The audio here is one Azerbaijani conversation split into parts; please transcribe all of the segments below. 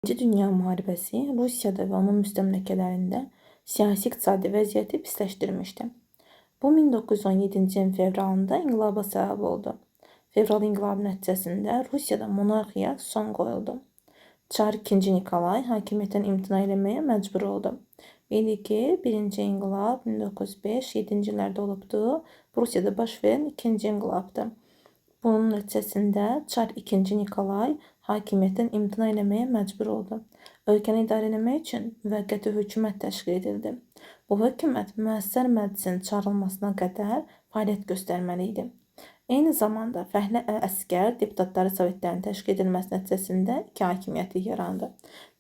İkinci Dünya Müharibəsi Rusiyada və onun müstəmləkələrində siyasi-iqtisadi vəziyyəti pisləşdirmişdi. Bu 1917-ci ilin fevralında inqilaba səbəb oldu. Fevral inqilabı nəticəsində Rusiyada monarxiya son qoyuldu. Çar 2. Nikolay hakimiyyətdən imtina eləməyə məcbur oldu. Bildik ki, 1-ci inqilab 1905-7-ci illərdə olubdu. Rusiyada baş verən 2-ci inqilabdır. Bunun nəticəsində Çar 2. Nikolay hakimiyyətdən imtina eləməyə məcbur oldu. Ölkəni idarə etmək üçün müvəqqəti hökumət təşkil edildi. Bu hökumət müəssər məclisin çağırılmasına qədər fəaliyyət göstərməli idi. Eyni zamanda fəhlə əskər deputatları sovetlərinin təşkil edilməsi nəticəsində iki hakimiyyətlik yarandı.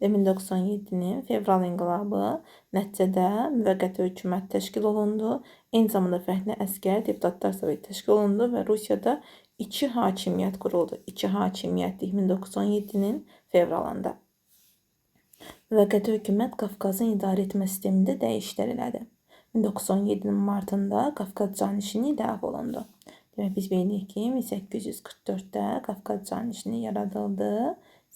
1997-nin fevral inqilabı nəticədə müvəqqəti hökumət təşkil olundu. Eyni zamanda fəhlə əskər deputatlar soveti təşkil olundu və Rusiyada iki hakimiyyət quruldu. İki hakimiyyətlik 1917-nin fevralında. Müvəqqəti hökumət Qafqazın idarə etmə sistemində dəyişikliklər elədi. 1917-nin martında Qafqaz canişini ləğv olundu. Demək, biz bilirik ki, 1844-də Qafqaz canişini yaradıldı,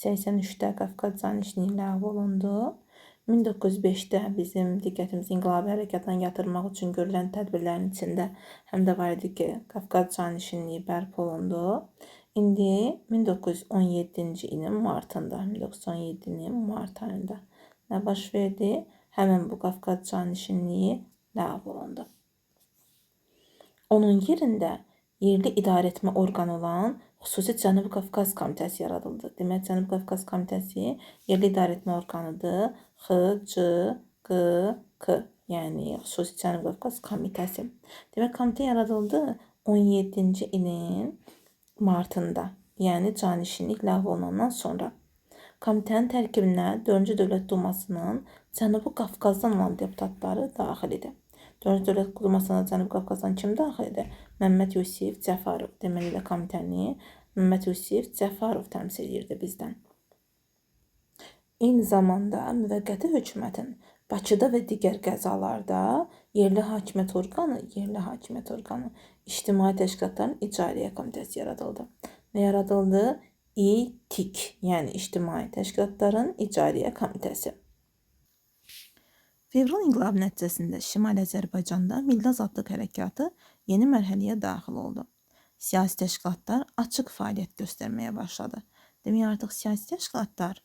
83-də Qafqaz canişini ləğv olundu. 1905-də bizim diqqətimizi inqilabi hərəkatdan yatırmaq üçün görülən tədbirlərin içində həm də var idi ki, Qafqaz canişinliyi bərpa olundu. İndi 1917-ci ilin martında, 1917-nin mart ayında nə baş verdi? Həmin bu Qafqaz canişinliyi ləğv olundu. Onun yerində yerli idarə etmə orqanı olan xüsusi Cənubi Qafqaz Komitəsi yaradıldı. Demək, Cənubi Qafqaz Komitəsi yerli idarə etmə orqanıdır. XCQK, yəni xüsusi Cənubi Qafqaz Komitəsi. Demək, komitə yaradıldı 17-ci ilin martında, yəni canişinlik ləğv olunandan sonra. Komitənin tərkibinə 4-cü Dövlət Dumasının Cənubi Qafqazdan olan deputatları daxil idi. 4-cü Dövlət Dumasına Cənubi Qafqazdan kim daxil idi? Məmməd Yusif Cəfarov. Deməli də komitəni Məmməd Yusif Cəfarov təmsil edirdi bizdən. Eyni zamanda müvəqqəti hökumətin Bakıda və digər qəzalarda yerli hakimiyyət orqanı, İctimai Təşkilatların İcariyyə Komitəsi yaradıldı. Nə yaradıldı? İTİK, yəni İctimai Təşkilatların İcariyyə Komitəsi. Fevral inqilabı nəticəsində Şimali Azərbaycanda Milli Azadlıq Hərəkatı yeni mərhələyə daxil oldu. Siyasi təşkilatlar açıq fəaliyyət göstərməyə başladı. Demək, artıq siyasi təşkilatlar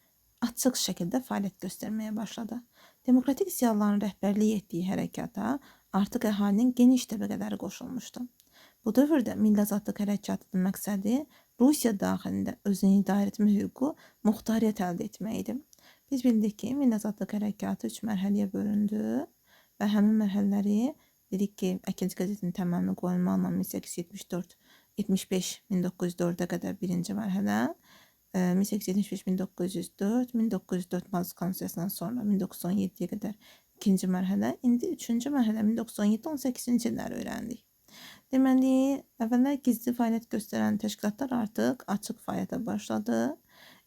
açıq şəkildə fəaliyyət göstərməyə başladı. Demokratik ziyalıların rəhbərlik etdiyi hərəkata artıq əhalinin geniş təbəqələri qoşulmuşdu. Bu dövrdə Milli Azadlıq Hərəkatının məqsədi Rusiya daxilində özünü idarə etmə hüququ, muxtariyyət əldə etmək idi. Biz bildik ki, Milli Azadlıq Hərəkatı 3 mərhələyə bölündü və həmin mərhələləri dedik ki, Əkinci qəzetinin təməlini qoyulmaqla 1875-1904-ə qədər birinci mərhələ, 1875-1904, 1904 Mazı Konstitusiyasından sonra 1917-yə qədər ikinci mərhələ, indi üçüncü mərhələ 1917-18-ci illəri öyrəndik. Deməli, əvvəllər gizli fəaliyyət göstərən təşkilatlar artıq açıq fəaliyyətə başladı.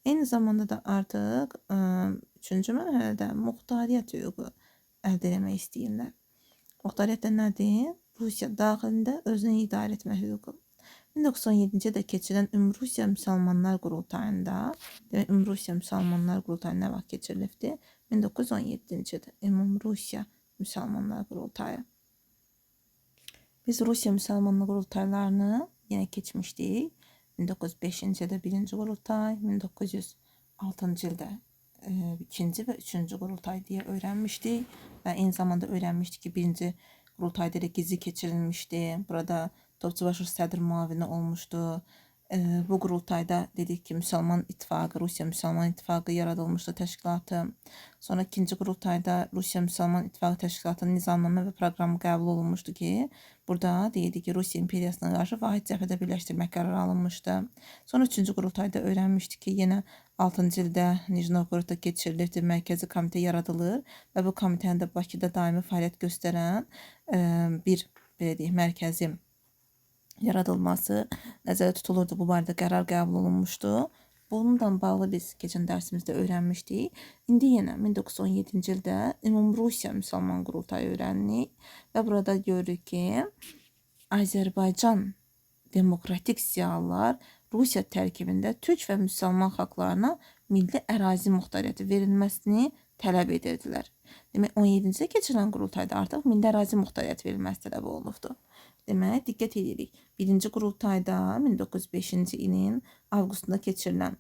Eyni zamanda da artıq 3-cü mərhələdə muxtariyyət hüququ əldə etmək istəyirlər. Muxtariyyət də nədir? Rusiya daxilində özünü idarə etmə hüququ. 1917-ci ildə keçirilən Ümumrusiya Müsəlmanlar Qurultayında, demək, Ümumrusiya Müsəlmanlar Qurultayı nə vaxt keçirilibdir? 1917-ci ildə Ümumrusiya Müsəlmanlar Qurultayı. Biz Rusiya Müsəlmanlar Qurultaylarını yenə keçmişdik. 1905-ci ildə 1-ci qurultay, 1906-cı ildə 2-ci və 3-cü qurultay deyə öyrənmişdik və eyni zamanda öyrənmişdik ki, 1-ci qurultayda elə gizli keçirilmişdi. Burada Topçubaşov sədr müavini olmuşdu. Bu qurultayda dedik ki, Müsəlman İttifaqı, Rusiya Müsəlman İttifaqı yaradılmışdı təşkilatı. Sonra 2-ci qurultayda Rusiya Müsəlman İttifaqı təşkilatının nizamnamə və proqramı qəbul olunmuşdu ki, burada deyildi ki, Rusiya imperiyasına qarşı vahid cəbhədə birləşdirmək qərarı alınmışdı. Sonra 3-cü qurultayda öyrənmişdik ki, yenə 6-cı ildə Nijni Novgorodda keçirilirdi, mərkəzi komitə yaradılır və bu komitənin də Bakıda daimi fəaliyyət göstərən bir, belə deyək, mərkəzi yaradılması nəzərdə tutulurdu. Bu barədə qərar qəbul olunmuşdu. Bununla bağlı biz keçən dərsimizdə öyrənmişdik. İndi yenə 1917-ci ildə Ümumrusiya Müsəlman Qurultayı öyrənirik və burada görürük ki, Azərbaycan demokratik ziyalılar Rusiya tərkibində türk və müsəlman xalqlarına milli ərazi muxtariyyəti verilməsini tələb edirdilər. Demək, 17-ci keçirilən qurultayda artıq milli ərazi muxtariyyəti verilməsi tələb olunubdur. Demək, diqqət edirik. Birinci qurultayda 1905-ci ilin avqustunda keçirilən.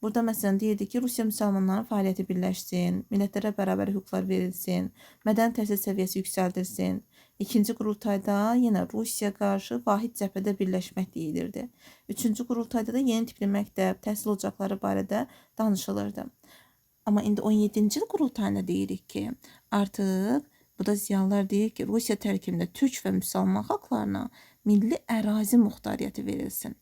Burada məsələn deyirdi ki, Rusiya müsəlmanların fəaliyyəti birləşsin, millətlərə bərabər hüquqlar verilsin, mədəni təhsil səviyyəsi yüksəldilsin. İkinci qurultayda yenə Rusiya qarşı vahid cəbhədə birləşmək deyilirdi. Üçüncü qurultayda da yeni tipli məktəb, təhsil ocaqları barədə danışılırdı. Amma indi 17-ci qurultayda deyirik ki, artıq burada ziyalılar deyir ki, Rusiya tərkibində türk və müsəlman xalqlarına milli ərazi muxtariyyəti verilsin.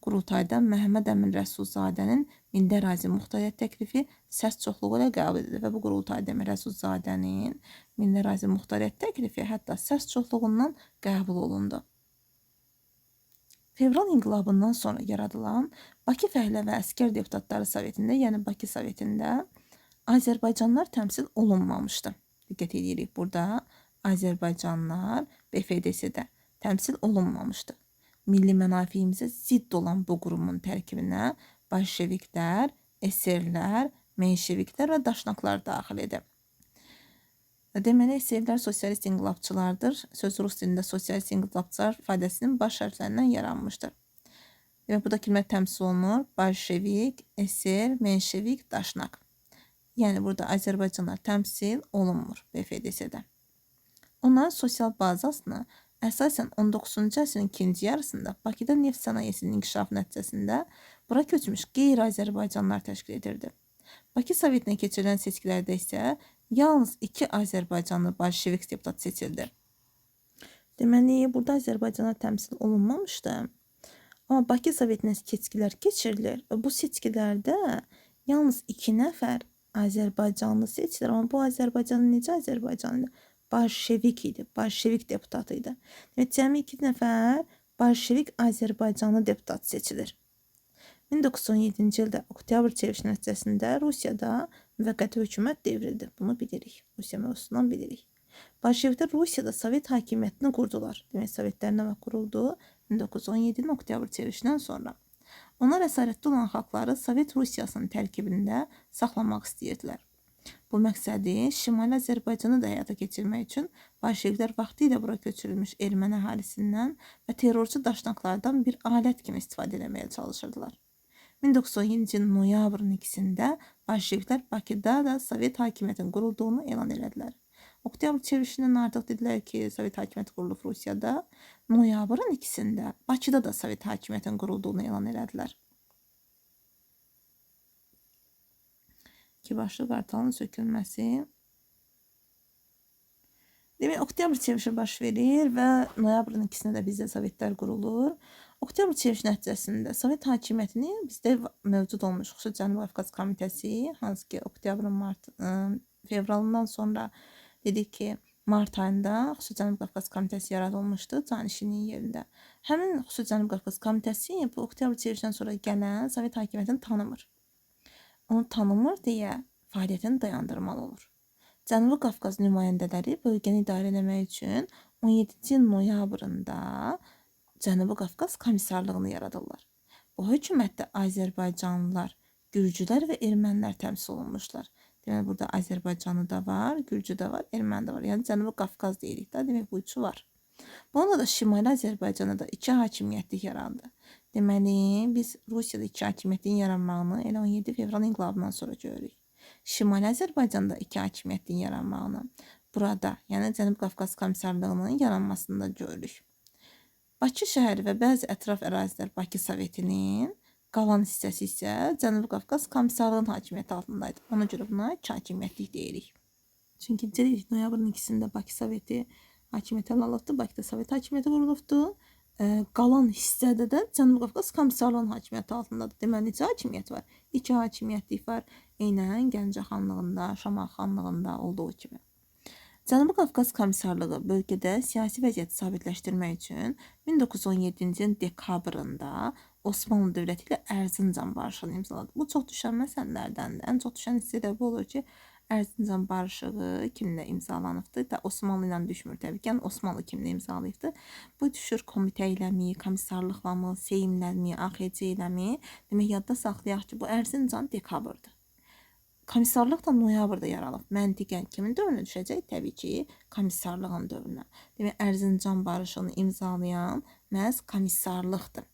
Qurultayda Məhəmməd Əmin Rəsulzadənin milli ərazi muxtariyyət təklifi səs çoxluğu ilə qəbul edilir və bu qurultayda Əmin Rəsulzadənin milli ərazi muxtariyyət təklifi hətta səs çoxluğundan qəbul olundu. Fevral inqilabından sonra yaradılan Bakı Fəhlə və Əskər Deputatları Sovetində, yəni Bakı Sovetində Azərbaycanlılar təmsil olunmamışdı. Diqqət edirik, burada Azərbaycanlılar BFDS-də təmsil olunmamışdı. Milli mənafiyimizə zidd olan bu qurumun tərkibinə bolşeviklər, eserlər, menşeviklər və daşnaqlar daxil edib. Deməli, eserlər sosialist inqilabçılardır. Söz rus dilində sosialist inqilabçılar ifadəsinin baş hərflərindən yaranmışdır. Demək, burada kimlər təmsil olunur? Bolşevik, eser, menşevik, daşnaq. Yəni, burada Azərbaycanlar təmsil olunmur BFDS-də. Onların sosial bazasını əsasən 19-cu əsrin ikinci yarısında Bakıda neft sənayesinin inkişafı nəticəsində bura köçmüş qeyri-Azərbaycanlılar təşkil edirdi. Bakı Sovetinə keçirilən seçkilərdə isə yalnız 2 Azərbaycanlı bolşevik deputat seçildi. Deməli, burada Azərbaycanlar təmsil olunmamışdı. Amma Bakı Sovetinə seçkilər keçirilir və bu seçkilərdə yalnız 2 nəfər Azərbaycanlı seçilir. Amma bu Azərbaycanlı necə Azərbaycanlı? Bolşevik idi, bolşevik deputatı idi. Evet, cəmi 2 nəfər bolşevik Azərbaycanlı deputat seçilir. 1917-ci ildə oktyabr çevrilişi nəticəsində Rusiyada müvəqqəti hökumət devrildi. Bunu bilirik. Rusiya mövzusundan bilirik. Bolşeviklər Rusiyada Sovet hakimiyyətini qurdular. Demək, Sovetlər nə vaxt quruldu? 1917-nin oktyabr çevrilişindən sonra. Onlar əsarətli olan xalqları Sovet Rusiyasının tərkibində saxlamaq istəyirdilər. Bu məqsədi Şimali Azərbaycanı da həyata keçirmək üçün bolşeviklər vaxtilə bura köçürülmüş erməni əhalisindən və terrorçu daşnaqlardan bir alət kimi istifadə etməyə çalışırdılar. 1917-ci ilin noyabrın 2-də bolşeviklər Bakıda da Sovet hakimiyyətinin qurulduğunu elan elədilər. Oktyabr çevrilişindən artıq dedilər ki, Sovet hakimiyyəti qurulub Rusiyada. Noyabrın 2-də Bakıda da Sovet hakimiyyətinin qurulduğunu elan elədilər. Başlı qartalın sökülməsi. Demək, oktyabr çevrilişi baş verir və noyabrın 2-də bizdə Sovetlər qurulur. Oktyabr çevrilişi nəticəsində Sovet hakimiyyətini bizdə mövcud olmuş Xüsusi Cənubi Qafqaz Komitəsi, hansı ki, oktyabrın fevralından sonra dedik ki, mart ayında Xüsusi Cənubi Qafqaz Komitəsi yaradılmışdı canişinin yerində. Həmin Xüsusi Cənubi Qafqaz Komitəsi bu oktyabr çevrilişindən sonra gələn Sovet hakimiyyətini tanımır. Onu tanımır deyə fəaliyyətini dayandırmalı olur. Cənubi Qafqaz nümayəndələri bölgəni idarə etmək üçün 17-ci noyabrında Cənubi Qafqaz komissarlığını yaradırlar. Bu hökumətdə Azərbaycanlılar, Gürcülər və ermənilər təmsil olunmuşlar. Demək, burada Azərbaycanlı da var, Gürcü də var, erməni də var. Yəni Cənubi Qafqaz deyirik də, demək bu üçü var. Bununla da Şimali Azərbaycanda da 2 hakimiyyətlik yarandı. Deməli, biz Rusiyada 2 hakimiyyətin yaranmağını elə 17 fevral inqilabından sonra görürük. Şimali Azərbaycanda 2 hakimiyyətin yaranmağını burada, yəni Cənubi Qafqaz komissarlığının yaranmasında görürük. Bakı şəhəri və bəzi ətraf ərazilər Bakı Sovetinin, qalan hissəsi isə Cənubi Qafqaz komissarlığının hakimiyyəti altındaydı. Ona görə buna 2 hakimiyyətlik deyirik. Çünki dedik, noyabrın 2-də Bakı Soveti hakimiyyəti alıbdı, Bakıda Sovet hakimiyyəti qurulubdu. Qalan hissədə də Cənubi Qafqaz komissarlığının hakimiyyəti altındadır. Deməli, necə hakimiyyət var? 2 hakimiyyətlik var. Eynən Gəncə xanlığında, Şamaxı xanlığında olduğu kimi. Cənubi Qafqaz komissarlığı bölgədə siyasi vəziyyəti sabitləşdirmək üçün 1917-ci ilin dekabrında Osmanlı dövləti ilə Ərzincan barışığını imzaladı. Bu çox düşən məsələlərdəndir. Ən çox düşən hissədə bu olur ki, Ərzincan barışığı kimlə imzalanıbdı? Da Osmanlı ilə düşmür təbii ki. Yəni Osmanlı kimlə imzalayıbdı? Bu düşür komitə iləmi, komissarlıqla, seyimləmi, AXC iləmi? Demək yadda saxlayaq ki, bu Ərzincan dekabrdır. Komissarlıq da noyabrda yaranıb. Məntiqən kimin dövrünə düşəcək? Təbii ki, komissarlığın dövrünə. Demək, Ərzincan barışığını imzalayan məhz komissarlıqdır.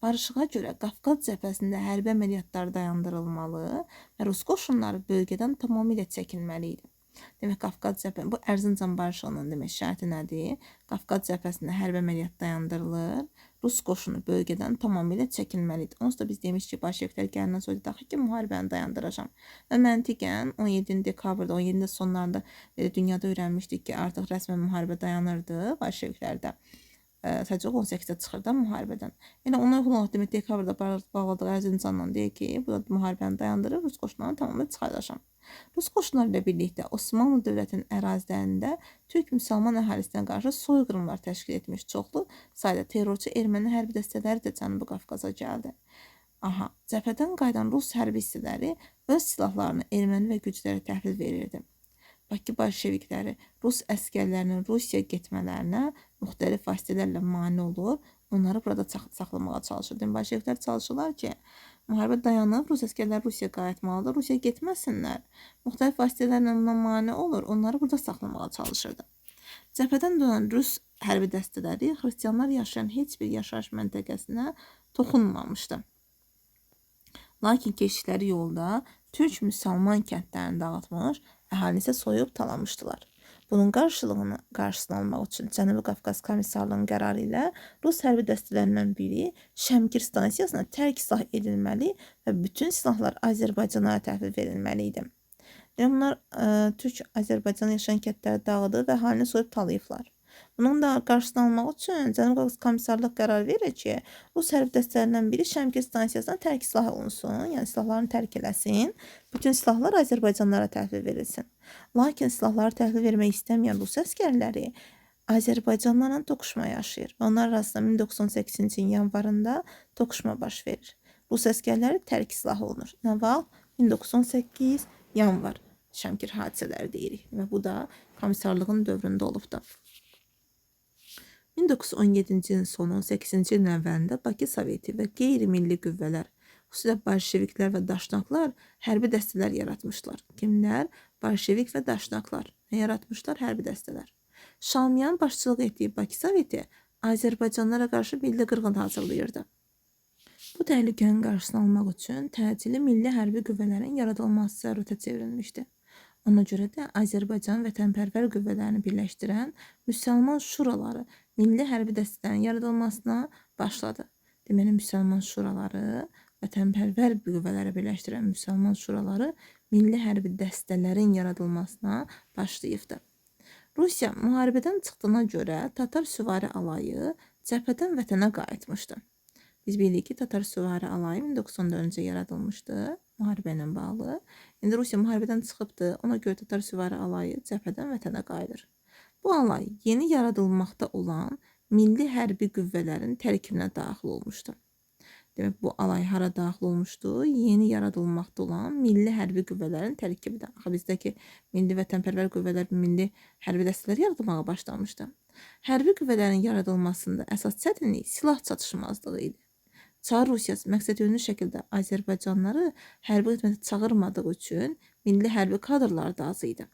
Barışığa görə Qafqaz cəbhəsində hərbi əməliyyatlar dayandırılmalı və Rus qoşunları bölgədən tamamilə çəkilməli idi. Demək, Qafqaz cəbhəsində, bu Ərzincan barışığının demək şərti nədir? Qafqaz cəbhəsində hərbi əməliyyat dayandırılır, Rus qoşunu bölgədən tamamilə çəkilməlidir. Onsuz da biz demişdik ki, bolşeviklər gələndən sonra daxil ki, müharibəni dayandıracam. Və məntiqən 17 dekabrda, 17-də sonlarında dünyada öyrənmişdik ki, artıq rəsmən müharibə dayanırdı bolşeviklərdə. Sadəcə 18-də çıxır da müharibədən. Yəni ona uyğun olaraq demək dekabrda bağladığı Ərzincanla deyir ki, bu da müharibəni dayandırır, Rus qoşunlarını tamamilə çıxardacam. Rus qoşunları ilə birlikdə Osmanlı dövlətinin ərazilərində Türk müsəlman əhalisinə qarşı soyqırımlar təşkil etmiş çoxlu sayda terrorçu erməni hərbi dəstələri də Cənubi Qafqaza gəldi. Cəbhədən qayıdan Rus hərbi hissələri öz silahlarını erməni və güclərə təhvil verirdi. Bakı bolşevikləri Rus əskərlərinin Rusiyaya getmələrinə müxtəlif vasitələrlə mane olur, onları burada saxlamağa çalışır. Bolşeviklər çalışırlar ki, müharibə dayanıb, Rus əskərləri Rusiyaya qayıtmalıdır, Rusiyaya getməsinlər. Müxtəlif vasitələrlə buna mane olur, onları burada saxlamağa çalışırdı. Cəbhədən dönən Rus hərbi dəstələri xristianlar yaşayan heç bir yaşayış məntəqəsinə toxunmamışdı. Lakin keçdikləri yolda Türk müsəlman kəndlərini dağıtmış, əhalini isə soyub talamışdılar. Bunun qarşısını almaq üçün Cənubi Qafqaz Komissarlığının qərarı ilə Rus hərbi dəstələrindən biri Şəmkir stansiyasına tərk silah edilməli və bütün silahlar Azərbaycana təhvil verilməli idi. Bunlar Türk Azərbaycanı yaşayan kəndləri dağıdı və əhalini soyub talayıblar. Bunun da qarşısını almaq üçün Cənubi Qafqaz Komissarlıq qərar verir ki, Rus hərbi dəstələrindən biri Şəmkir stansiyasına tərk silah olunsun, yəni silahlarını tərk eləsin, bütün silahlar Azərbaycanlara təhvil verilsin. Lakin silahları təhvil vermək istəməyən Rus əskərləri Azərbaycanlarla toqquşma yaşayır. Onlar arasında 1918-ci ilin yanvarında toqquşma baş verir. Rus əskərləri tərk silah olunur. Nə vaxt? 1918 yanvar Şəmkir hadisələri deyirik və bu da komissarlığın dövründə olubdur. 1917-ci ilin sonu, 18-ci ilin əvvəlində Bakı Soveti və qeyri-milli qüvvələr, xüsusilə bolşeviklər və daşnaqlar hərbi dəstələr yaratmışlar. Kimlər? Bolşevik və daşnaqlar. Nə yaratmışlar? Hərbi dəstələr. Şamiyan başçılıq etdiyi Bakı Soveti Azərbaycanlara qarşı milli qırğın hazırlayırdı. Bu təhlükənin qarşısını almaq üçün təcili milli hərbi qüvvələrin yaradılması zərurətə çevrilmişdi. Ona görə də Azərbaycan vətənpərvər qüvvələrini birləşdirən müsəlman şuraları milli hərbi dəstələrin yaradılmasına başladı. Deməli, müsəlman şuraları, vətənpərvər qüvvələri birləşdirən müsəlman şuraları milli hərbi dəstələrin yaradılmasına başlayıbdı. Rusiya müharibədən çıxdığına görə Tatar süvari alayı cəbhədən vətənə qayıtmışdı. Biz bilirik ki, Tatar süvari alayı 1914-cü yaradılmışdı müharibə ilə bağlı. İndi Rusiya müharibədən çıxıbdı, ona görə Tatar süvari alayı cəbhədən vətənə qayıdır. Bu alay yeni yaradılmaqda olan milli hərbi qüvvələrin tərkibinə daxil olmuşdu. Demək, bu alay hara daxil olmuşdu? Yeni yaradılmaqda olan milli hərbi qüvvələrin tərkibində. Axı bizdəki milli vətənpərvər qüvvələr, milli hərbi dəstələr yaradılmağa başlamışdı. Hərbi qüvvələrin yaradılmasında əsas çətinlik silah çatışmazlığı idi. Çar Rusiyası məqsədyönlü şəkildə Azərbaycanları hərbi xidmətə çağırmadığı üçün milli hərbi kadrlar da az idi.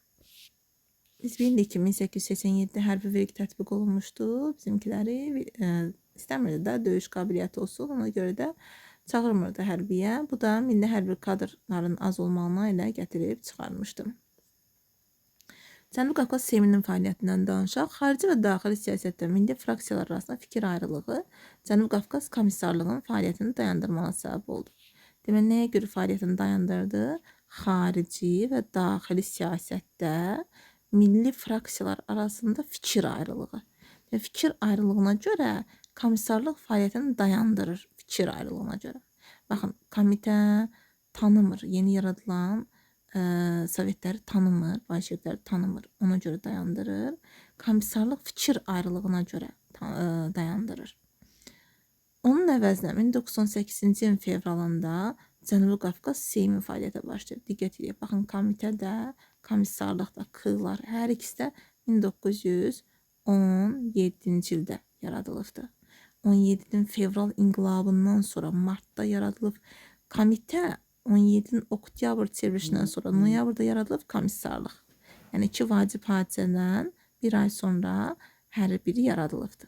Biz bilirik ki, 1887-də hərbi vergi tətbiq olunmuşdu. Bizimkiləri istəmirdi də döyüş qabiliyyəti olsun, ona görə də çağırmırdı hərbiyə. Bu da milli hərbi kadrların az olmağına ilə gətirib çıxarmışdı. Cənubi Qafqaz Seyminin fəaliyyətindən danışaq. Xarici və daxili siyasətdə milli fraksiyalar arasında fikir ayrılığı Cənubi Qafqaz Komissarlığının fəaliyyətini dayandırmağa səbəb oldu. Demək, nəyə görə fəaliyyətini dayandırdı? Xarici və daxili siyasətdə milli fraksiyalar arasında fikir ayrılığı. Fikir ayrılığına görə komissarlıq fəaliyyətini dayandırır. Fikir ayrılığına görə. Baxın, komitə tanımır, yeni yaradılan Sovetləri tanımır, bolşevikləri tanımır, ona görə dayandırır. Komissarlıq fikir ayrılığına görə dayandırır. Onun əvəzinə 1918-ci ilin fevralında Cənubi Qafqaz Seymi fəaliyyətə başlayıb. Diqqət edin, baxın komitədə, komissarlıqda, Kığlar hər ikisi də 1917-ci ildə yaradılıbdı. 17-nin fevral inqilabından sonra martda yaradılıb komitə, 17-nin oktyabr çevrilişindən sonra noyabrda yaradılıb komissarlıq. Yəni iki vacib hadisədən bir ay sonra hər biri yaradılıbdı.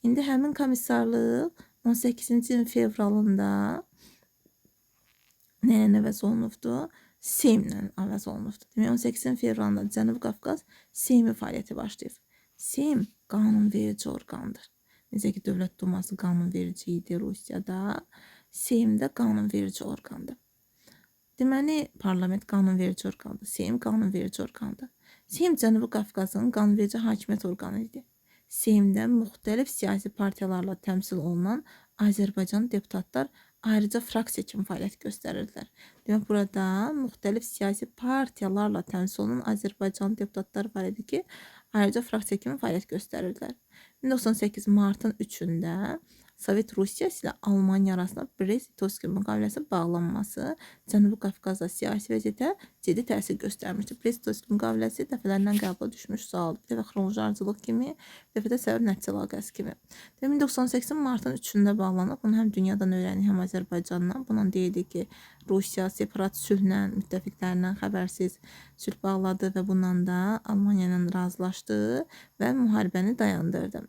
İndi həmin komissarlıq 18-ci ilin fevralında nəyə əvəz olunubdu? Seymlə əvəz olunubdu. Demək 18 fevralında Cənubi Qafqaz Seymi fəaliyyəti başlayıb. Seym qanunverici orqandır. Necə ki, Dövlət Duması qanunverici idi Rusiyada, Seym də qanunverici orqandır. Deməli, parlament qanunverici orqandır, Seym qanunverici orqandır. Seym Cənubi Qafqazın qanunverici hakimiyyət orqanı idi. Seymdə müxtəlif siyasi partiyalarla təmsil olunan Azərbaycan deputatlar ayrıca fraksiya kimi fəaliyyət göstərirdilər. Demək, burada müxtəlif siyasi partiyalarla təmsil olunan Azərbaycan deputatlar var idi ki, ayrıca fraksiya kimi fəaliyyət göstərirdilər. 1998 martın 3-də Sovet Rusiyası ilə Almaniya arasında Brest-Litovski müqaviləsi bağlanması Cənubi Qafqazda siyasi vəziyyətə ciddi təsir göstərmişdi. Brest-Litovski müqaviləsi dəfələrlə qəbula düşmüş sualdır. Bir dəfə xronoloji kimi, bir dəfə də səbəb-nəticə əlaqəsi kimi. 1998 martın 3-də bağlanıb. Bunu həm dünyadan öyrənik, həm Azərbaycandan. Bundan deyildi ki, Rusiya separat sülhlə, müttəfiqlərindən xəbərsiz sülh bağladı və bundan da Almaniya ilə razılaşdı və müharibəni dayandırdı.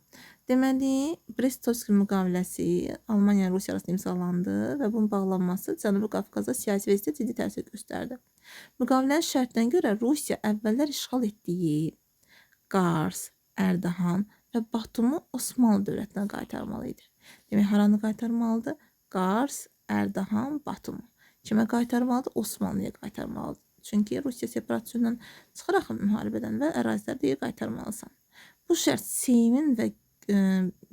Deməli, Brest-Litovski müqaviləsi Almaniya ilə Rusiya arasında imzalandı və bunun bağlanması Cənubi Qafqazda siyasi vəziyyətə ciddi təsir göstərdi. Müqavilənin şərtinə görə Rusiya əvvəllər işğal etdiyi Qars, Ərdahan və Batumu Osmanlı dövlətinə qaytarmalı idi. Demək, haranı qaytarmalıdır? Qars, Ərdahan, Batumu. Kimə qaytarmalıdır? Osmanlıya qaytarmalıdır. Çünki Rusiya separatçılığından çıxır axı müharibədən və əraziləri deyə qaytarmalısan. Bu şərt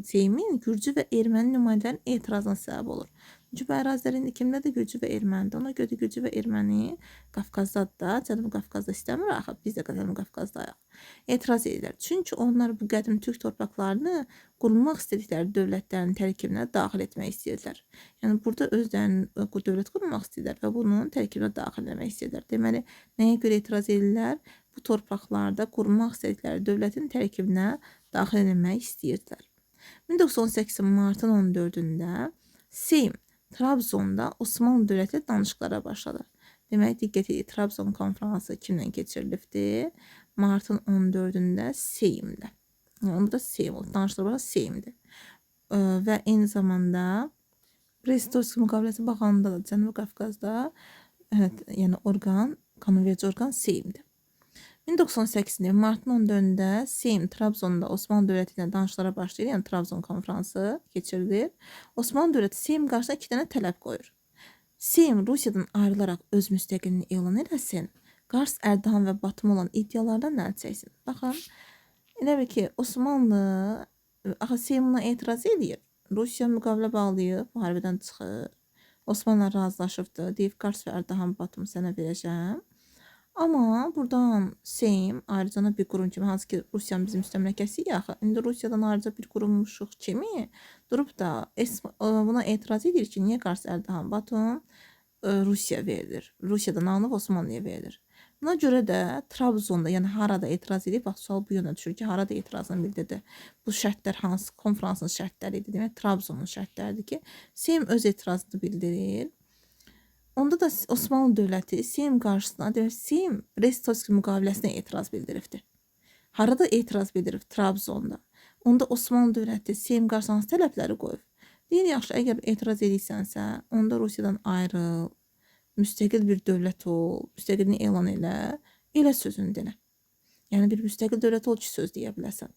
Seymin Gürcü və erməni nümayəndələrin etirazına səbəb olur. Çünki bu ərazilər indi kimdədir? Gürcü və ermənidir. Ona görə Gürcü və erməni Qafqazdadır da, Cənubi Qafqazda istəmir axı, biz də Cənubi Qafqazdayıq. Etiraz edirlər. Çünki onlar bu qədim türk torpaqlarını qurulmaq istədikləri dövlətlərin tərkibinə daxil etmək istəyirlər. Yəni burada özlərinin dövlət qurmaq istəyirlər və bunun tərkibinə daxil etmək istəyirlər. Deməli, nəyə görə etiraz edirlər? Bu torpaqlarda qurmaq istədikləri dövlətin tərkibinə daxil edilmək istəyirdilər. 1918 martın 14-də Seym Trabzonda Osmanlı dövləti ilə danışıqlara başladı. Demək, diqqət edin, Trabzon konfransı kimlə keçirilibdi? Martın 14-də Seymdə. Burada Seym oldu. Danışıqlar Seymdir. Və eyni zamanda Brest-Litovski müqaviləsi baxanda da Cənubi Qafqazda yəni qanunverici orqan Seymdir. 1998-ci martın 14-də Seym Trabzonda Osmanlı dövləti ilə danışıqlara başlayır, yəni Trabzon konfransı keçirilir. Osmanlı dövləti Seym qarşısına 2 dənə tələb qoyur. Seym Rusiyadan ayrılaraq öz müstəqilliyini elan eləsin, Qars, Ərdahan və Batum olan iddialardan əl çəksin. Baxın, elə bil ki, Osmanlı Seym buna etiraz edir. Rusiya müqavilə bağlayıb, müharibədən çıxır. Osmanlı razılaşıbdı, deyib Qars və Ərdahan, Batum sənə verəcəm. Amma buradan Seym ayrıca bir qurum kimi, hansı ki Rusiyanın bizim müstəmləkəsi yaxı, indi Rusiyadan ayrıca bir qurumuşuq kimi durub da buna etiraz edir ki, niyə Qars, Ərdahan, Batum Rusiya verilir, Rusiyadan alınıb Osmanlıya verilir. Buna görə də Trabzonda, yəni harada etiraz edib, bax sual bu yönə düşür ki, harada etirazını bildirdi. Bu şərtlər hansı konferansın şərtləri idi, demək Trabzonun şərtləridir ki, Seym öz etirazını bildirir. Onda da Osmanlı dövləti Seym qarşısına, demək Seym Brest-Litovski müqaviləsinə etiraz bildiribdir. Harada etiraz bildirib? Trabzonda. Onda Osmanlı dövləti Seym qarşısına hansı tələbləri qoyub? Deyir, yaxşı, əgər etiraz edirsənsə, onda Rusiyadan ayrıl, müstəqil bir dövlət ol, müstəqilini elan elə sözünü denə. Yəni bir müstəqil dövlət ol ki, söz deyə biləsən.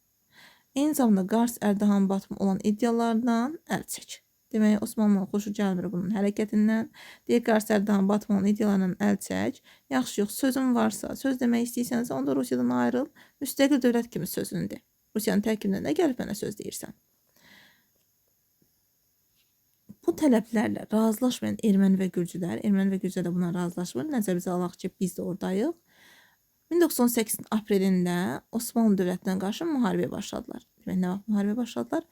Eyni zamanda Qars, Ərdahan, Batum olan iddialardan əl çək. Demək, Osmanlı xoşu gəlmir bunun hərəkətindən. Deyir, Qars, Ərdahan, Batum olan iddialardan əl çək. Yaxşı, yox, sözün varsa, söz demək istəyirsənsə, onda Rusiyadan ayrıl, müstəqil dövlət kimi sözünü de. Rusiyanın tərkibindən də gəlib mənə söz deyirsən. Bu tələblərlə razılaşmayan erməni və gürcülər də buna razılaşmır. Nəzərimizə alaq ki, biz də oradayıq. 1918 aprelində Osmanlı dövlətinə qarşı müharibəyə başladılar. Demək, nə vaxt müharibəyə başladılar?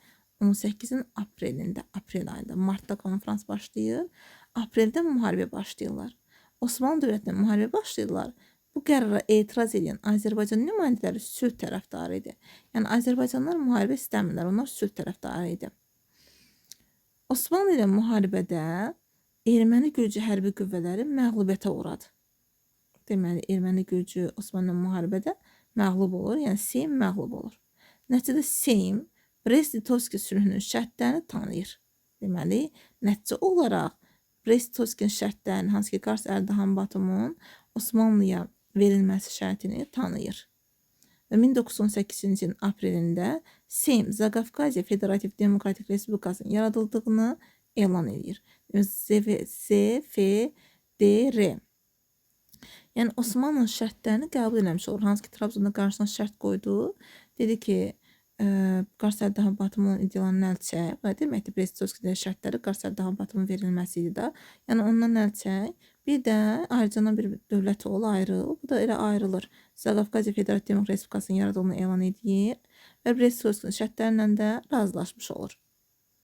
18-in aprelində, aprel ayında, martda konfrans başlayır, apreldə müharibə başlayırlar. Osmanlı dövlətinə müharibə başlayırlar. Bu qərara etiraz edən Azərbaycan nümayəndələri sülh tərəfdarı idi. Yəni Azərbaycanlılar müharibə istəmirlər, onlar sülh tərəfdarı idi. Osmanlı ilə müharibədə Erməni Gürcü hərbi qüvvələri məğlubiyyətə uğradı. Deməli, Erməni Gürcü Osmanlı müharibədə məğlub olur, yəni Seym məğlub olur. Nəticədə Seym Brest-Litovski sülhünün şərtlərini tanıyır. Deməli, nəticə olaraq Brest-Litovski şərtlərinin, hansı ki, Qars Ərdoğan Batumun Osmanlıya verilməsi şərtini tanıyır. Və 1918-ci ilin aprelində Seym Zaqafqaziya Federativ Demokratik Respublikasının yaradıldığını elan edir. ZFDR. Yəni Osmanlı şərtlərini qəbul etmiş olur. Hansı ki, Trabzonda qarşısına şərt qoydu. Dedi ki, Qars Ərdoğan Batumun iddialarını əl çək. Bu deməkdir, Brest-Litovskidə şərtləri Qars Ərdoğan Batumun verilməsi idi də. Yəni ondan əl çək. Bir də ayrıcadan bir dövlət oğlu ayrıl. Bu da elə ayrılır. Zaqafqaziya Federativ Demokratik Respublikasının yaradıldığını elan edir və Brest-Litovskinin şərtlərlə də razılaşmış olur.